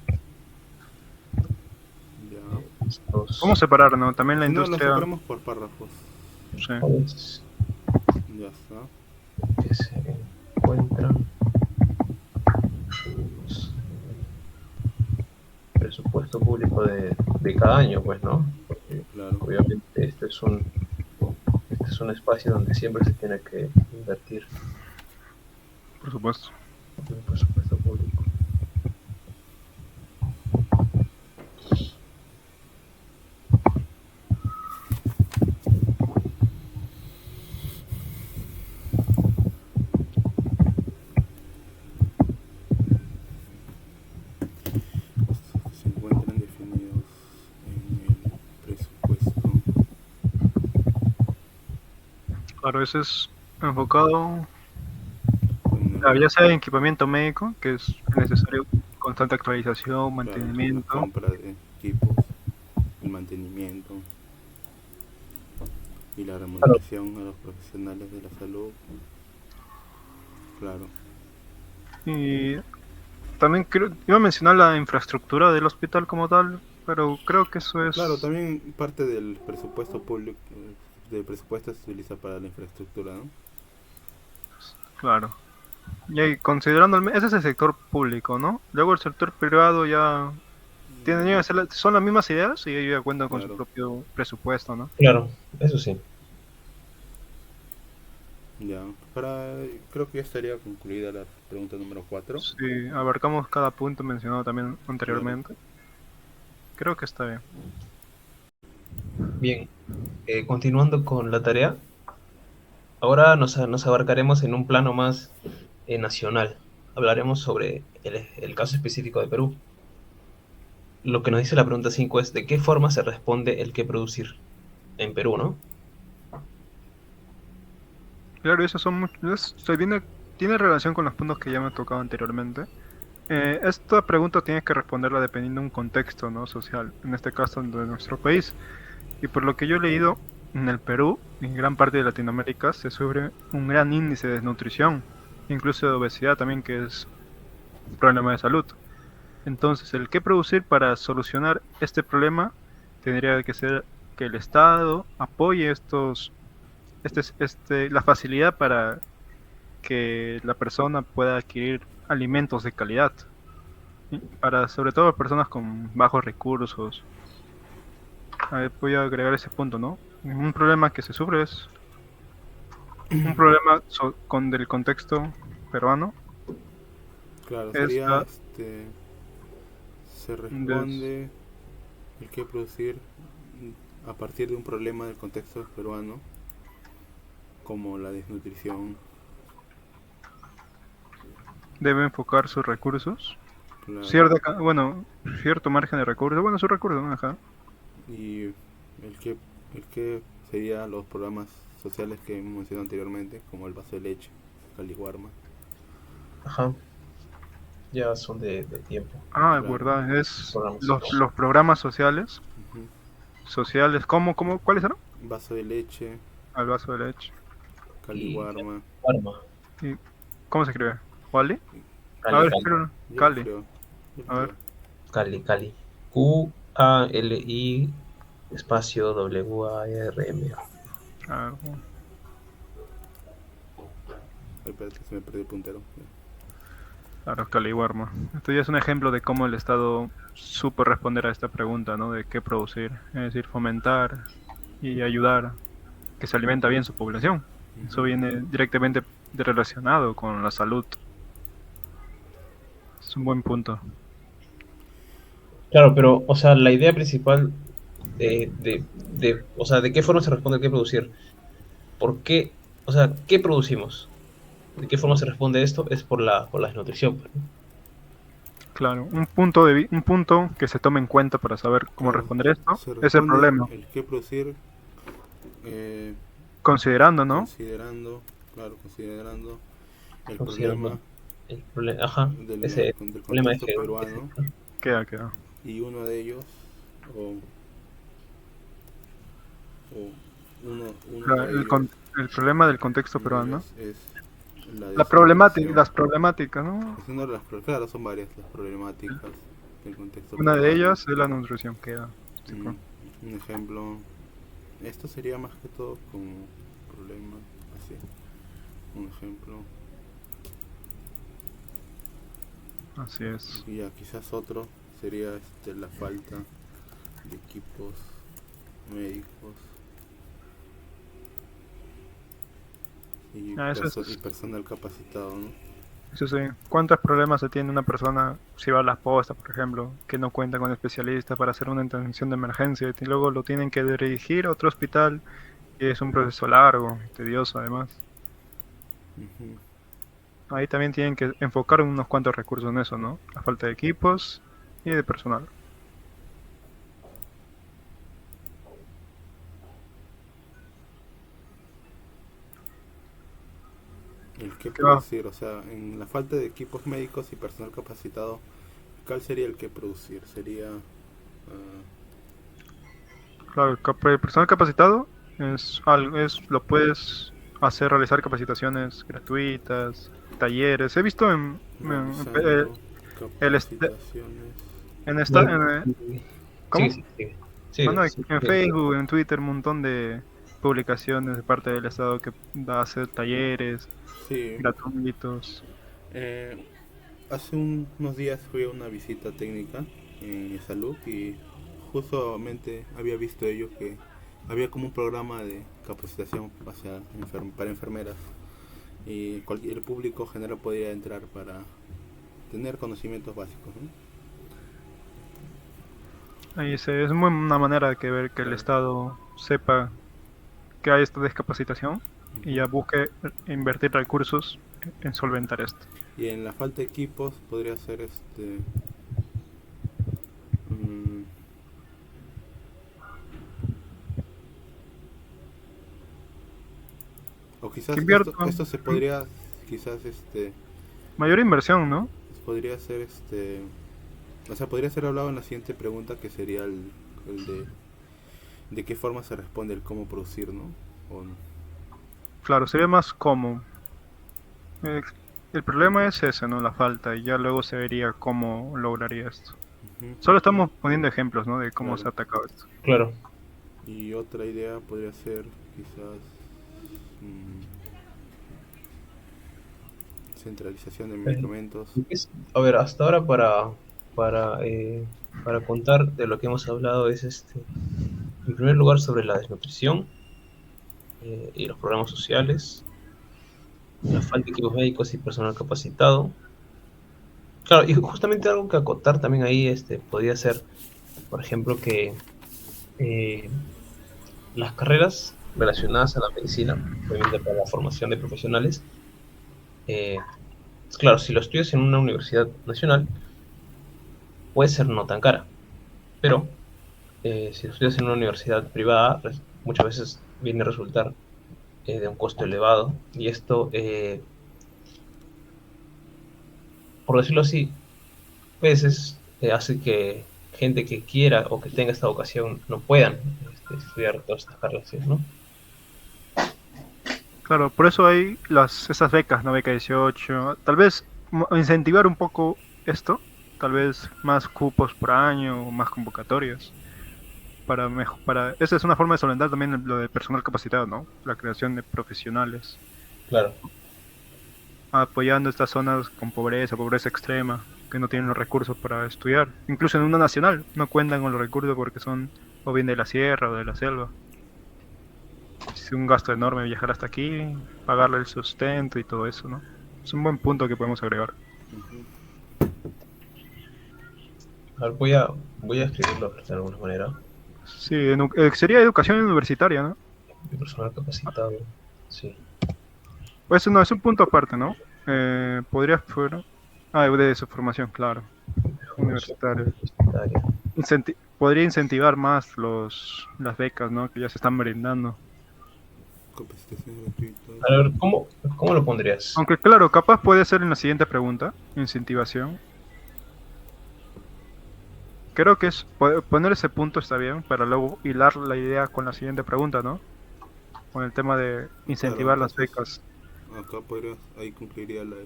ya. ¿Cómo Estos separar, no? También la Si no, lo industria, separamos por párrafos. sí. factores Ya está. que se encuentran en el presupuesto público de cada año, pues, ¿no? Porque Claro. obviamente este es un espacio donde siempre se tiene que invertir Por supuesto. en el presupuesto público. Gastos que se encuentran definidos en el presupuesto. Claro, ese es enfocado, Bueno, ya sea en equipamiento médico, que es necesario constante actualización, claro, la mantenimiento. compra de equipos, el mantenimiento y la Claro, remuneración a los profesionales de la salud. Claro. Y también iba a mencionar la infraestructura del hospital como tal, pero creo que eso Claro, es, también parte del presupuesto público, del presupuesto se utiliza para la infraestructura, ¿no? claro. Y ahí, considerando, ese es el sector público, ¿no? Luego el sector privado ya son las mismas ideas y ellos ya cuentan con su Claro, propio presupuesto, ¿no? claro, eso sí. ya. Creo que ya estaría concluida la pregunta número 4. Si abarcamos cada punto mencionado también Claro. anteriormente, creo que está bien. Bien, continuando con la tarea, ahora nos abarcaremos en un plano más nacional. Hablaremos sobre el caso específico de Perú. Lo que nos dice la pregunta 5 es, ¿de qué forma se responde el qué producir en Perú, no? Claro, esos son estoy viendo, tiene relación con los puntos que ya me ha tocado anteriormente. Esta pregunta tienes que responderla dependiendo de un contexto, ¿no? Social, en este caso de nuestro país. Y por lo que yo he leído, en el Perú y en gran parte de Latinoamérica se sufre un gran índice de desnutrición, incluso de obesidad también, que es un problema de salud. Entonces, el qué producir para solucionar este problema tendría que ser que el Estado apoye la facilidad para que la persona pueda adquirir alimentos de calidad, ¿sí? Para sobre todo personas con bajos recursos. A ver, voy a agregar ese punto, ¿no? Un problema que se sufre es un problema con del contexto peruano Claro, es sería la se des- responde el que producir a partir de un problema del contexto peruano, como la desnutrición, debe enfocar sus recursos, claro, bueno, cierto margen de recursos, bueno, sus recursos, ¿no? Ajá. y el que sería los programas sociales que hemos mencionado anteriormente, como el vaso de leche, Caliwarma, Ajá, ya son de tiempo. Ah, claro, verdad, es Programas. los programas sociales, ujú, ¿cuáles eran? vaso de leche, Al vaso de leche. Y Caliwarma, Arma, ¿Y cómo se escribe? ¿Wally? A Cali, ver, Cali, espera, yo lo Cali, creo, yo lo a ver. creo. Cali, Cali. Qali espacio WARM. Ah, Ay, espérate, se me perdió el puntero. claro, Caliwarma. Esto ya es un ejemplo de cómo el Estado supo responder a esta pregunta, ¿no? De qué producir. Es decir, fomentar y ayudar que se alimenta bien su población. Eso Ujú. viene directamente relacionado con la salud. Es un buen punto. Claro, pero, o sea, la idea principal o sea, ¿de qué forma se responde a qué producir? ¿Por qué? O sea, ¿qué producimos? ¿De qué forma se responde esto? Es por la desnutrición, pues, ¿no? Claro, un punto que se tome en cuenta para saber cómo Claro, responder esto se es el responde problema. el qué producir eh, Considerando, ¿no? considerando, claro, considerando el Considerando problema el problema, ajá, ese del problema contexto ese, peruano, Queda. y uno de ellos, o, uno Claro, de ellos, el problema del contexto uno de peruano, ¿no? ellos es la desnutrición. Las problemáticas, ¿no? Es una de claro, son varias las problemáticas del contexto Una de peruano. ellas es la nutrición, queda. Sí, Mm, un ejemplo, esto sería más que todo como problema, así, un ejemplo. así es. Y ya quizás otro sería la falta de equipos médicos y, Ah, y personal capacitado, ¿no? eso sí. ¿Cuántos problemas se tiene una persona si va a las postas, por ejemplo, que no cuenta con especialistas para hacer una intervención de emergencia y luego lo tienen que dirigir a otro hospital y es un proceso largo y tedioso además? Ujú. Ahí también tienen que enfocar unos cuantos recursos en eso, ¿no? La falta de equipos y de personal. El que ¿Qué va? producir, o sea, en la falta de equipos médicos y personal capacitado, ¿cuál sería el que producir? Sería, Claro, el personal capacitado es algo, lo puedes hacer realizar capacitaciones gratuitas, talleres. He visto realizando el capacitaciones. en esta, No, en, sigue, ¿cómo? sigue, sigue. Ah, Sigue, no, sigue, en sigue. Facebook, en Twitter, un montón de publicaciones de parte del Estado que da a hacer talleres Sí, gratuitos. eh, hace unos días fui a una visita técnica en salud y justamente había visto ello que había como un programa de capacitación hacia para enfermeras y cualquier público general podía entrar para tener conocimientos básicos, ¿no? Ahí es una manera de que ver que el Claro. Estado sepa que hay esta discapacitación y Ujú. ya busque invertir recursos en solventar esto. Y en la falta de equipos podría ser mm, o Que quizás invierto esto se podría, quizás mayor inversión, ¿no? podría ser o sea, podría ser hablado en la siguiente pregunta, que sería el de qué forma se responde el cómo producir, ¿no? O no. Claro, sería más cómodo. Eh, el problema es ese, ¿no? La falta, y ya luego se vería cómo lograría esto. Ujú, Solo estamos poniendo ejemplos, ¿no? De cómo claro. se ha atacado esto. Claro. Y otra idea podría ser quizás mm, centralización de Eh, medicamentos. a ver, hasta ahora para contar de lo que hemos hablado es en primer lugar sobre la desnutrición y los programas sociales, la falta de equipos médicos y personal capacitado. Claro, y justamente algo que acotar también ahí podría ser, por ejemplo, que eh, las carreras relacionadas a la medicina, obviamente para la formación de profesionales, eh, claro, si lo estudias en una universidad nacional, puede ser no tan cara, pero si lo estudias en una universidad privada, muchas veces viene a resultar de un costo elevado, y esto, por decirlo así, a veces hace que gente que quiera o que tenga esta vocación no puedan estudiar todas estas carreras, ¿no? Claro, por eso hay esas becas, ¿no? Beca 18. Tal vez incentivar un poco esto. Tal vez más cupos por año o más convocatorias. Esa es una forma de solventar también lo de personal capacitado, ¿no? La creación de profesionales. Claro, Apoyando estas zonas con pobreza extrema, que no tienen los recursos para estudiar. Incluso en una nacional no cuentan con los recursos porque son o bien de la sierra o de la selva. Es un gasto enorme viajar hasta aquí, pagarle el sustento y todo eso, ¿no? Es un buen punto que podemos agregar. Ujú. a ver, voy a escribirlo de alguna manera, Sí, sería educación universitaria, ¿no? de personal capacitado, sí, Pues no, es un punto aparte, ¿no? Podría fuera. Ah, de su formación, claro. de formación Universitaria. universitaria. Podría incentivar más las becas, ¿no? Que ya se están brindando. Capacitación gratuita. A ver, ¿cómo lo pondrías? Aunque claro, capaz puede ser en la siguiente pregunta, incentivación. Creo que poner ese punto está bien para luego hilar la idea con la siguiente pregunta, ¿no? Con el tema de Claro, incentivar las entonces becas. acá podría, ahí cumpliría a la,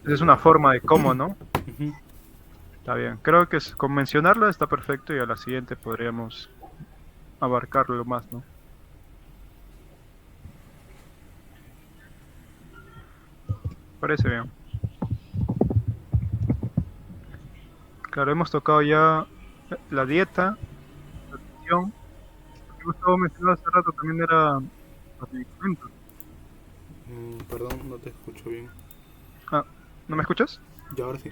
Esa es la una forma de cómo, ¿no? Ujú. Está bien. Creo que con mencionarla está perfecto y a la siguiente podríamos abarcarlo más, ¿no? Parece bien. Claro, hemos tocado ya la dieta, la nutrición. Lo que Gustavo mencionó hace rato también era los medicamentos. Perdón, no te escucho bien. Ah, ¿no me escuchas? Y ahora sí.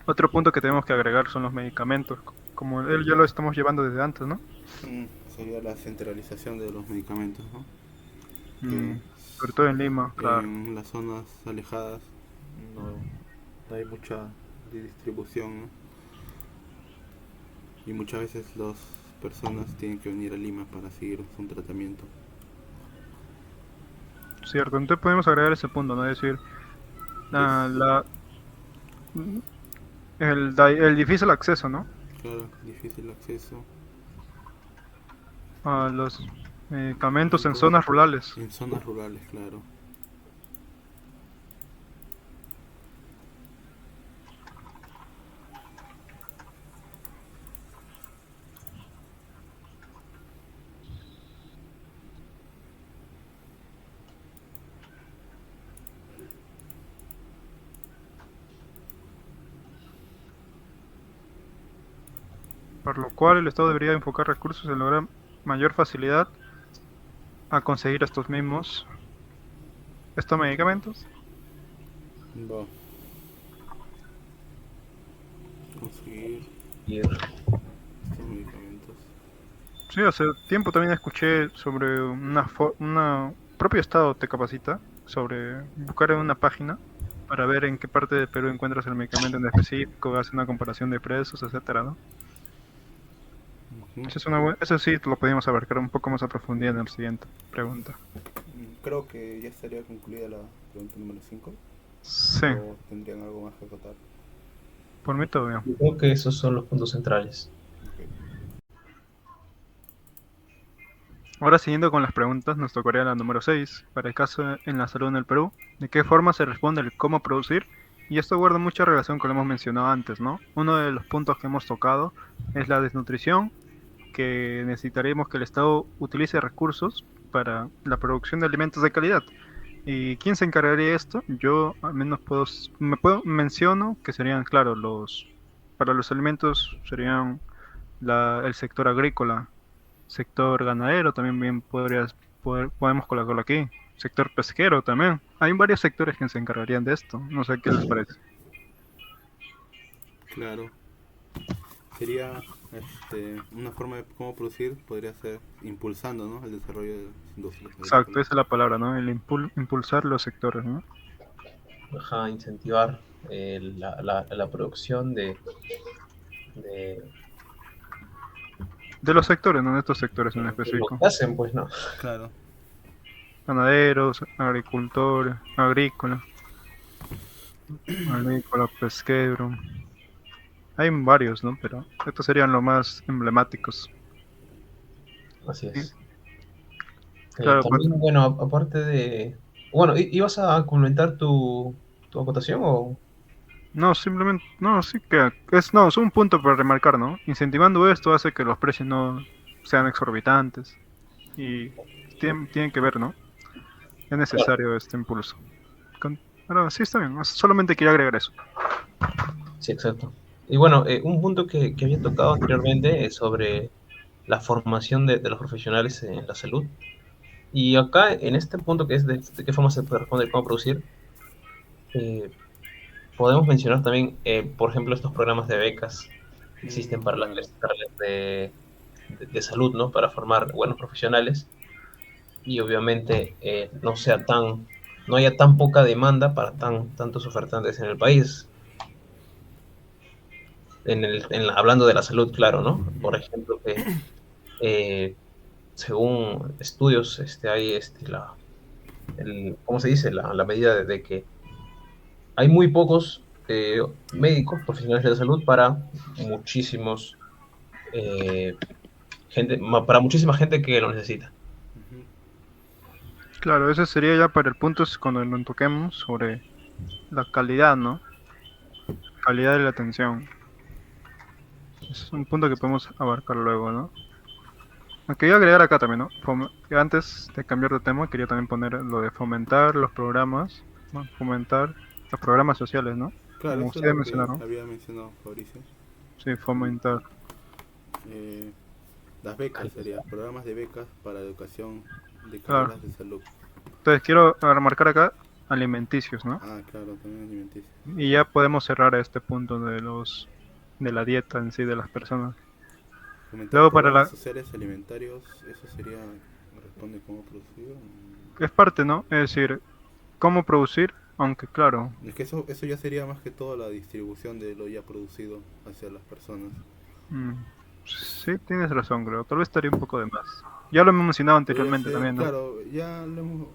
Otro punto que tenemos que agregar son los medicamentos. Como él ya lo estamos llevando desde antes, ¿no? Sería la centralización de los medicamentos, ¿no? Que Mm, sobre todo en Lima, claro. en las zonas alejadas no, no hay mucha distribución, ¿no? Y muchas veces las personas tienen que venir a Lima para seguir un tratamiento. Cierto, entonces podemos agregar ese punto, ¿no? Es decir, Es, ah, el difícil acceso, ¿no? claro, difícil acceso. A los medicamentos en Medicamentos zonas rurales. en zonas rurales, claro. Por lo cual el Estado debería enfocar recursos en lograr mayor facilidad a conseguir estos medicamentos. Va a conseguir Y estos medicamentos. Sí, hace tiempo también escuché sobre una propio estado te capacita sobre buscar en una página para ver en qué parte de Perú encuentras el medicamento en específico, hace una comparación de precios, etcétera, ¿no? Ujú. Eso sí lo podemos abarcar un poco más a profundidad en la siguiente pregunta. Creo que ya estaría concluida la pregunta número 5. Sí, ¿O tendrían algo más que acotar? por mí todo bien. Yo creo que esos son los puntos centrales. Ok. Ahora siguiendo con las preguntas, nos tocaría la número 6 para el caso en la salud en el Perú. ¿De qué forma se responde el cómo producir? Y esto guarda mucha relación con lo que hemos mencionado antes, ¿no? Uno de los puntos que hemos tocado es la desnutrición, que necesitaríamos que el Estado utilice recursos para la producción de alimentos de calidad. ¿Y quién se encargaría de esto? Yo al menos menciono que serían, claro, para los alimentos serían el sector agrícola, sector ganadero también podemos colocarlo aquí. Sector pesquero también. Hay varios sectores que se encargarían de esto. No sé qué les parece. Claro. Sería una forma de cómo producir, podría ser impulsando, ¿no?, el desarrollo de las industrias Exacto, agrícolas. esa es la palabra, ¿no? Impulsar los sectores, ¿no? Ajá, incentivar la producción de, De los sectores, ¿no? De estos sectores en Claro. de lo específico. que hacen, pues, ¿no? Claro. Ganaderos, agricultores, agrícola, pesquero. Hay varios, ¿no? Pero estos serían los más emblemáticos. Así Sí, es. claro, pues, También, bueno, aparte de... Bueno, ¿ibas a complementar tu acotación o...? no, simplemente, no, sí que no, es un punto para remarcar, ¿no? Incentivando esto hace que los precios no sean exorbitantes y tienen que ver, ¿no? Es Claro, necesario este impulso. Pero sí está bien, solamente quería agregar eso. sí, exacto. Y bueno, un punto que había tocado anteriormente es sobre la formación de los profesionales en la salud. Y acá, en este punto que es de qué forma se puede responder, cómo producir, eh, podemos mencionar también, por ejemplo, estos programas de becas que existen para las Claro. diversas carreras de salud, ¿no? Para formar buenos profesionales y obviamente no haya tan poca demanda para tantos ofertantes en el país. Hablando de la salud, claro, ¿no? Por ejemplo, que eh, según estudios, hay ¿cómo se dice? La medida de que hay muy pocos médicos, profesionales de la salud muchísimos, eh, para muchísima gente que lo necesita. Ujú. Claro, ese sería ya para el punto es cuando lo toquemos sobre la calidad, ¿no? Calidad de la atención. Es un punto que podemos abarcar luego, ¿no? Quería agregar acá también, ¿no? Que antes de cambiar de tema, quería también poner lo de fomentar los programas, ¿no? Fomentar los programas sociales, ¿no? Claro, Como eso es ustedes lo que mencionaron, había mencionado Fabricio. sí, fomentar. Eh, las becas serían programas de becas para educación de Claro. carreras de salud. Entonces quiero remarcar acá alimenticios, ¿no? Ah, claro, también alimenticio. Y ya podemos cerrar este punto de la dieta en sí de las personas. Fomentar Luego para programas la, sociales alimentarios, eso sería, responde cómo producir. es parte, ¿no? Es decir, cómo producir, aunque claro, Es que eso ya sería más que todo la distribución de lo ya producido hacia las personas. mm, sí tienes razón, creo. Tal vez estaría un poco de más. Ya lo hemos mencionado Podría anteriormente ser, también, ¿no? claro, ya lo hemos...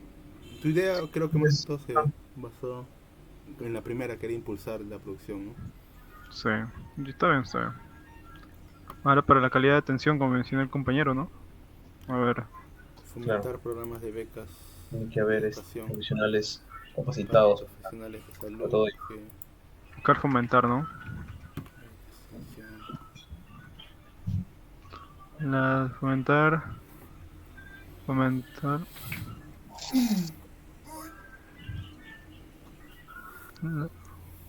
Tu idea creo que más que Es- todo se basó en la primera, que era impulsar la producción, ¿no? Sí, y está bien, está bien. Ahora para la calidad de atención, como mencionó el compañero, ¿no? A ver, claro, Fomentar programas de becas tiene que de haber educación profesionales para capacitados profesionales de para salud todo. que buscar fomentar, ¿no? extensión. Fomentar,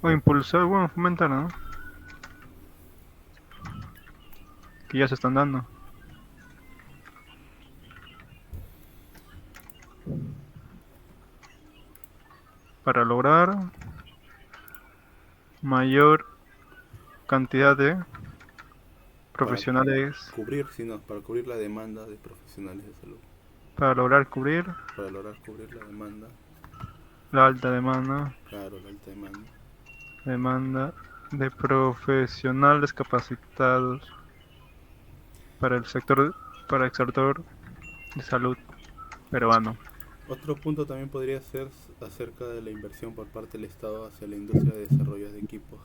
o impulsar, bueno, fomentar, ¿no? Que ya se están dando. Para lograr mayor cantidad de para profesionales cubrir, sino para cubrir la demanda de profesionales de salud, para lograr cubrir para lograr cubrir la demanda, la alta demanda, claro, la alta demanda. demanda de profesionales capacitados para el sector de salud peruano. Otro punto también podría ser acerca de la inversión por parte del Estado hacia la industria de desarrollo de equipos.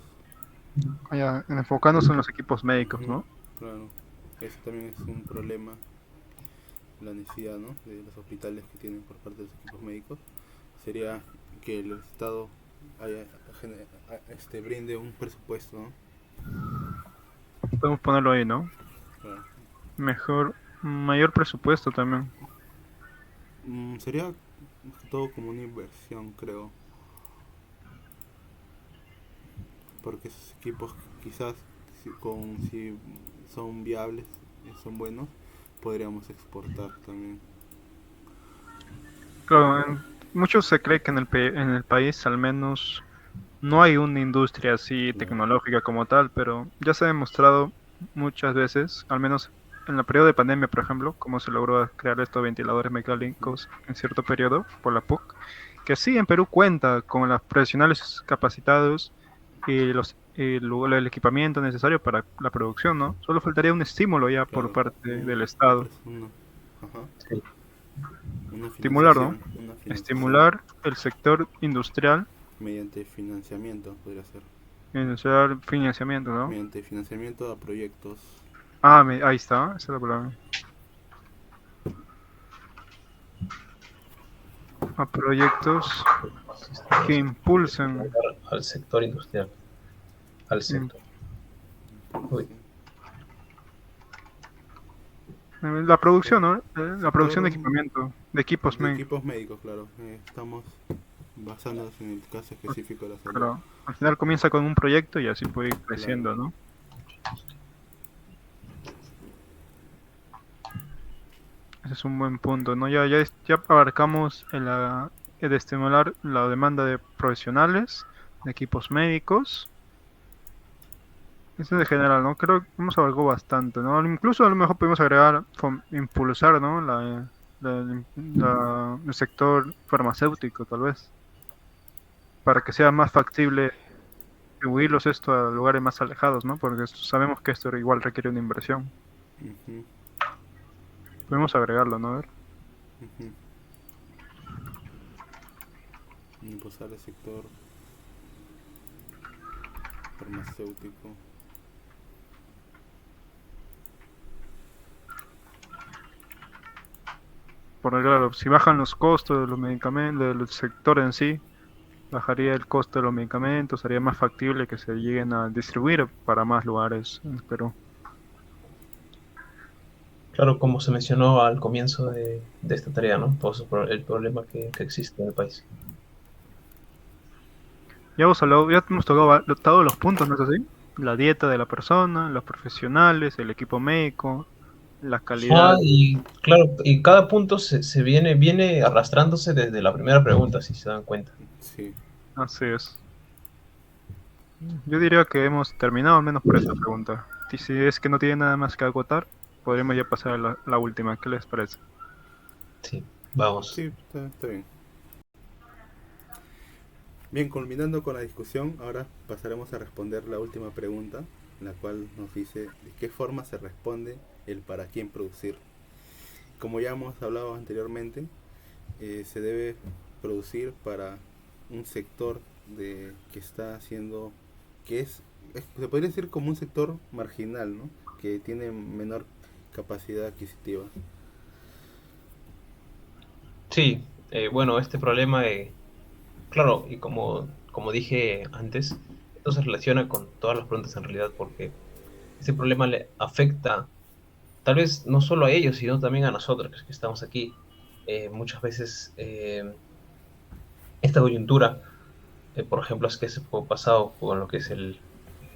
Ya, enfocándose en los equipos médicos, Ujú, ¿no? claro, eso también es un problema, la necesidad, ¿no?, de los hospitales que tienen por parte de los equipos médicos. Sería que el Estado haya, brinde un presupuesto, ¿no? Podemos ponerlo ahí, ¿no? Claro. Mejor, mayor presupuesto también. Sería más que todo como una inversión, creo, porque esos equipos quizás si son viables, son buenos, podríamos exportar también. Claro, mucho se cree que en el país al menos no hay una industria así Claro. tecnológica como tal, pero ya se ha demostrado muchas veces, al menos en el periodo de pandemia, por ejemplo, cómo se logró crear estos ventiladores Ujú. mecánicos en cierto periodo por la PUC, que sí, en Perú cuenta con los profesionales capacitados el equipamiento necesario para la producción, ¿no? Solo faltaría un estímulo ya por Claro, parte del Estado. ajá, Sí. Estimular, ¿no? una financiación Estimular el sector industrial, mediante financiamiento, podría ser, iniciar financiamiento, ¿no? mediante financiamiento a proyectos. Ah, ahí está, esa es la palabra. A proyectos que impulsen Estimular al sector industrial, al im- sector. Uy, la producción, ¿no? La producción Sector de equipamiento, de equipos de médicos. equipos médicos, claro. Estamos basándonos en el caso específico de la salud. Pero al final comienza con un proyecto y así puede ir Claro. creciendo, ¿no? Ese es un buen punto, ¿no? Ya abarcamos el de estimular la demanda de profesionales, de equipos médicos. Eso de general, ¿no? Creo que hemos abarcado bastante, ¿no? Incluso a lo mejor podemos agregar, impulsar, ¿no? El sector farmacéutico, tal vez, para que sea más factible distribuirlos esto a lugares más alejados, ¿no? Porque sabemos que esto igual requiere una inversión. Ujú, Podemos agregarlo, ¿no? A ver. ujú. Impulsar el sector farmacéutico. Porque claro, si bajan los costos de los medicamentos, del sector en sí, bajaría el costo de los medicamentos, sería más factible que se lleguen a distribuir para más lugares en Perú. claro, como se mencionó al comienzo de esta tarea, ¿no? Todo el problema que existe en el país. Ya hemos hablado, ya hemos tocado todos los puntos, ¿no es así? La dieta de la persona, los profesionales, el equipo médico, la Ah, calidad. y claro, y cada punto viene arrastrándose desde la primera pregunta, si se dan cuenta. Sí. Así es. Yo diría que hemos terminado al menos por esta pregunta. Y si es que no tiene nada más que agotar, podremos ya pasar a la última. ¿Qué les parece? Sí, vamos. Sí, está bien. Bien, culminando con la discusión, ahora pasaremos a responder la última pregunta, la cual nos dice de qué forma se responde el para quién producir. Como ya hemos hablado anteriormente, se debe producir para un sector que está haciendo, se podría decir como un sector marginal, ¿no?, que tiene menor capacidad adquisitiva. Sí, bueno, este problema, claro, y como dije antes, esto se relaciona con todas las preguntas en realidad, porque este problema le afecta tal vez no solo a ellos, sino también a nosotros que estamos aquí. Muchas veces esta coyuntura, por ejemplo, es que se fue pasado con lo que es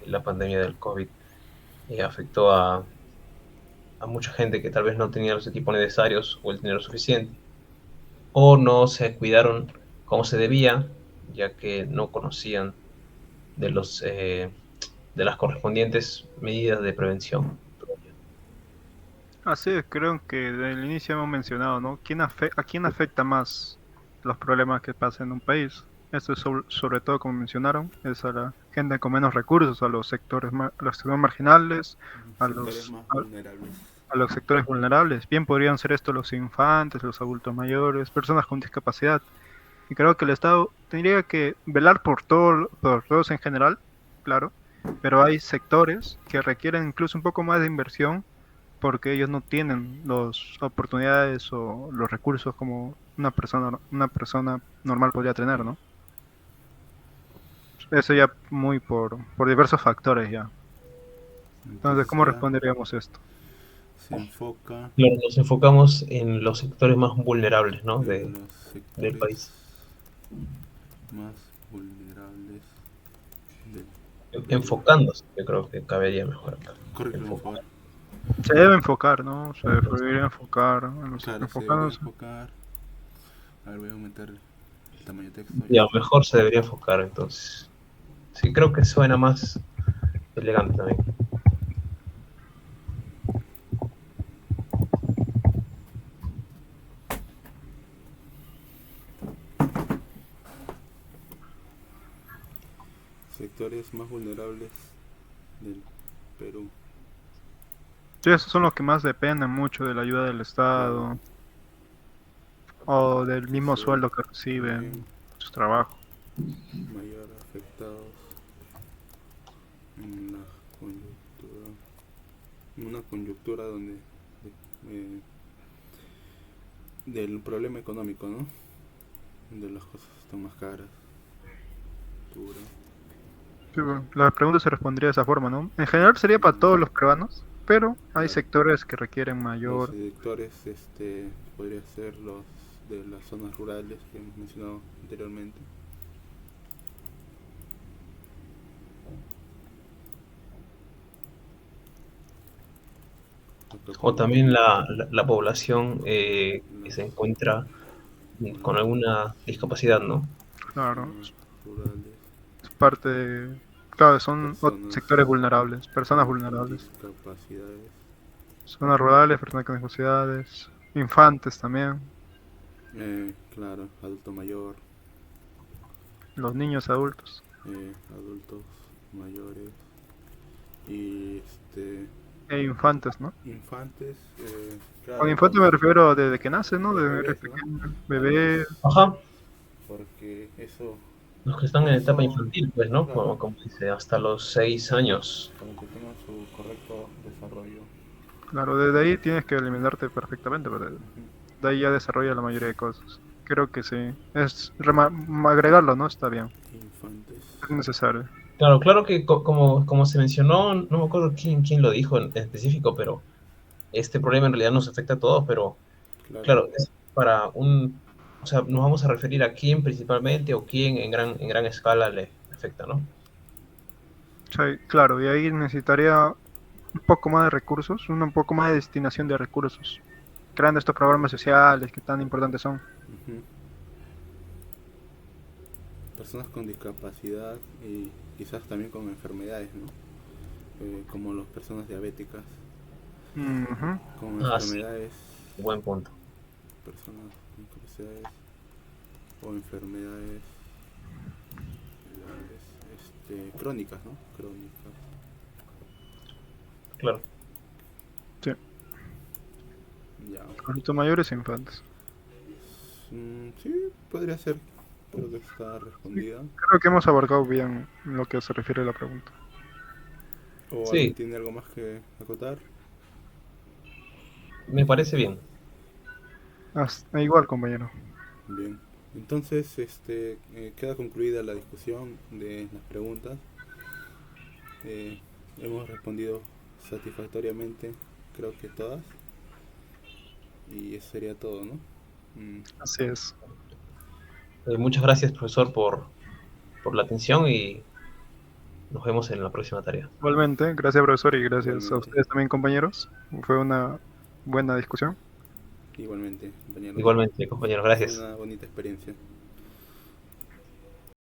la pandemia del COVID, afectó a mucha gente que tal vez no tenía los equipos necesarios o el dinero suficiente, o no se cuidaron como se debía, ya que no conocían de de las correspondientes medidas de prevención. Así es, creo que desde el inicio hemos mencionado, ¿no? ¿A quién afecta más los problemas que pasan en un país? Esto es sobre todo, como mencionaron, es a la gente con menos recursos, a los sectores, a los sectores marginales, a Sectores más vulnerables. a los sectores vulnerables. Bien podrían ser esto los infantes, los adultos mayores, personas con discapacidad. Y creo que el Estado tendría que velar por todos en general, claro, pero hay sectores que requieren incluso un poco más de inversión porque ellos no tienen las oportunidades o los recursos como una persona normal podría tener, ¿no? Eso ya muy por diversos factores ya. Entonces, Entonces ¿cómo sería, responderíamos esto? se enfoca Claro, nos enfocamos en los sectores más vulnerables, ¿no? en los Del sectores país. más vulnerables del Perú. Enfocándose, yo creo que cabería mejor acá. Correcto, por Enfocar. favor. Se debe enfocar, ¿no? Se debería enfocar, Claro, se debería enfocándose. enfocar. A ver, voy a aumentar el tamaño de texto. Ya, mejor se debería enfocar, entonces. Sí, creo que suena más elegante también. Sectores más vulnerables del Perú. Sí, esos son los que más dependen mucho de la ayuda del Estado o del mismo Ser sueldo que reciben también su trabajo. mayor afectados en la coyuntura, en una coyuntura donde eh, del problema económico, ¿no? De las cosas están más caras, dura. Sí, bueno, la pregunta se respondería de esa forma, ¿no? En general sería para todos los peruanos, pero hay Claro. sectores que requieren Los mayor. sectores podría ser los de las zonas rurales que hemos mencionado anteriormente. O también la población que se Las encuentra con zonas, alguna discapacidad, ¿no? Claro, zonas rurales, es parte de. Claro, son personas sectores vulnerables, personas con vulnerables. discapacidades, Zonas rurales, personas con discapacidades, infantes también, claro, adulto mayor, los niños adultos. adultos mayores y E infantes, ¿no? infantes, Con claro, infante me refiero desde que nace, ¿no? los Desde bebés, ¿no? pequeño, A los, bebé. Ajá. porque Los que están en etapa eso, infantil, pues, ¿no? claro, Como dice, hasta los 6 años. para que tengan su correcto desarrollo. Claro, desde ahí tienes que alimentarte perfectamente, pero Ujú. de ahí ya desarrolla la mayoría de cosas. Creo que sí. Agregarlo, ¿no? Está bien. Infantes, Es necesario. Claro, claro que como se mencionó, no me acuerdo quién lo dijo en específico, pero este problema en realidad nos afecta a todos, pero claro, claro, es para o sea, nos vamos a referir a quién principalmente o quién en gran escala le afecta, ¿no? Sí, claro, y ahí necesitaría un poco más de recursos, un poco más de destinación de recursos, creando estos programas sociales que tan importantes son. ujú. Personas con discapacidad y quizás también con enfermedades, ¿no? Como las personas diabéticas, Ujú. con Ah, sí, enfermedades, buen punto. personas con discapacidades o enfermedades crónicas, ¿no? Crónicas. Claro. Sí, Ya. adultos mayores e infantes. Sí, podría ser. Creo que está Sí, respondida. creo que hemos abarcado bien lo que se refiere a la pregunta. ¿O alguien Sí, tiene algo más que acotar? me parece bien. Igual, compañero. Bien. Entonces, queda concluida la discusión de las preguntas. Hemos respondido satisfactoriamente, creo que todas. Y eso sería todo, ¿no? Mm, Así es. Muchas gracias, profesor, por la atención y nos vemos en la próxima tarea. Igualmente, gracias profesor y gracias a igualmente, ustedes también compañeros. Fue una buena discusión. igualmente, compañeros. Igualmente, compañeros, Fue gracias. una bonita experiencia.